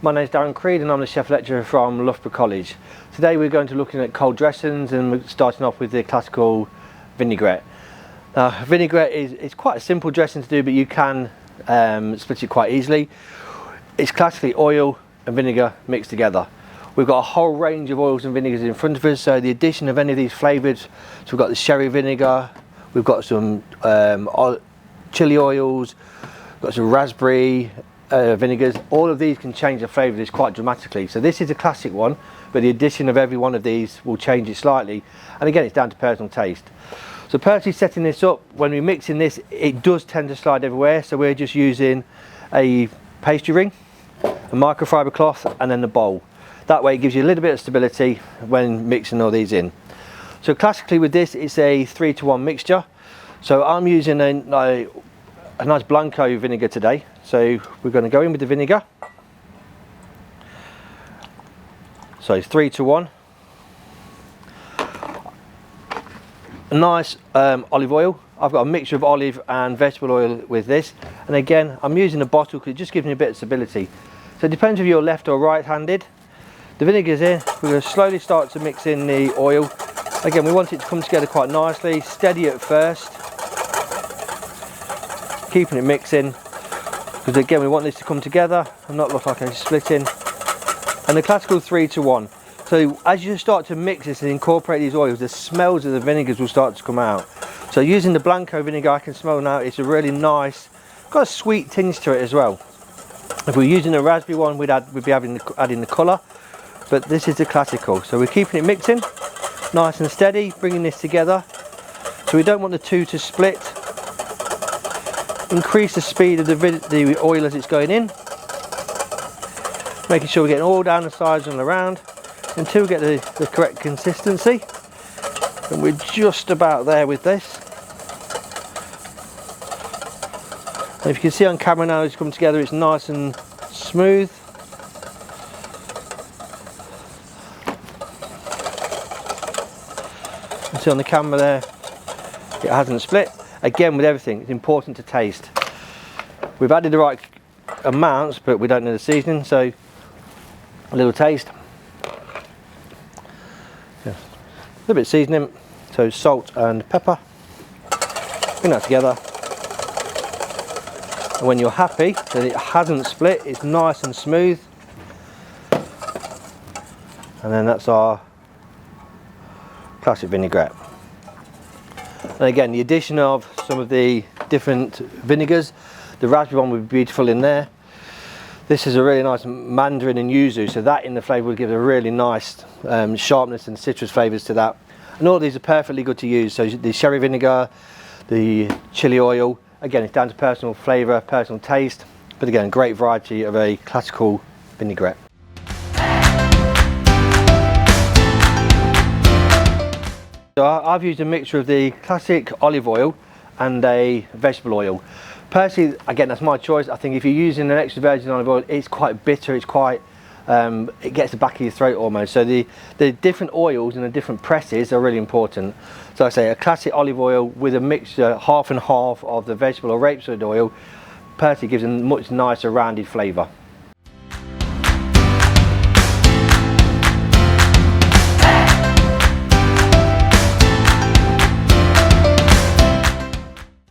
My name is Darren Creed and I'm the chef lecturer from Loughborough College. Today we're going to be looking at cold dressings, and we're starting off with the classical vinaigrette. Now, vinaigrette is quite a simple dressing to do, but you can split it quite easily. It's classically oil and vinegar mixed together. We've got a whole range of oils and vinegars in front of us, so the addition of any of these flavours, so we've got the sherry vinegar, we've got some chili oils, we've got some raspberry vinegars. All of these can change the flavour of this quite dramatically. So this is a classic one, but the addition of every one of these will change it slightly, and again it's down to personal taste. So personally setting this up, when we're mixing this, it does tend to slide everywhere, so we're just using a pastry ring, a microfiber cloth, and then the bowl. That way it gives you a little bit of stability when mixing all these in. So classically with this, it's a 3-to-1 mixture. So I'm using a nice Blanco vinegar today. So we're going to go in with the vinegar. So it's 3-to-1. A nice olive oil. I've got a mixture of olive and vegetable oil with this. And again, I'm using a bottle because it just gives me a bit of stability. So it depends if you're left or right handed. The vinegar's in. We're going to slowly start to mix in the oil. Again, we want it to come together quite nicely, steady at first. Keeping it mixing, because again we want this to come together and not look like it's splitting. And the classical 3-to-1. So as you start to mix this and incorporate these oils, the smells of the vinegars will start to come out. So using the Blanco vinegar, I can smell now it's a really nice, got a sweet tinge to it as well. If we're using a raspberry one, we'd be adding the colour, but this is the classical. So we're keeping it mixing, nice and steady, bringing this together. So we don't want the two to split. Increase the speed of the oil as it's going in, making sure we're getting all down the sides and around until we get the correct consistency. And we're just about there with this. And if you can see on camera now, it's come together, it's nice and smooth. You can see on the camera there, it hasn't split. Again, with everything, it's important to taste. We've added the right amounts, but we don't know the seasoning, so a little taste. Yeah. A little bit of seasoning, so salt and pepper. Bring that together. And when you're happy that it hasn't split, it's nice and smooth. And then that's our classic vinaigrette. And again, the addition of some of the different vinegars, the raspberry one would be beautiful in there. This is a really nice mandarin and yuzu, so that in the flavour will give a really nice sharpness and citrus flavours to that. And all these are perfectly good to use. So the sherry vinegar, the chili oil, again it's down to personal flavour, personal taste, but again great variety of a classical vinaigrette. So I've used a mixture of the classic olive oil and a vegetable oil. Personally, again, that's my choice. I think if you're using an extra virgin olive oil, it's quite bitter, it's quite, it gets the back of your throat almost. So the different oils and the different presses are really important. So I say a classic olive oil with a mixture, half and half of the vegetable or rapeseed oil, personally gives a much nicer rounded flavour.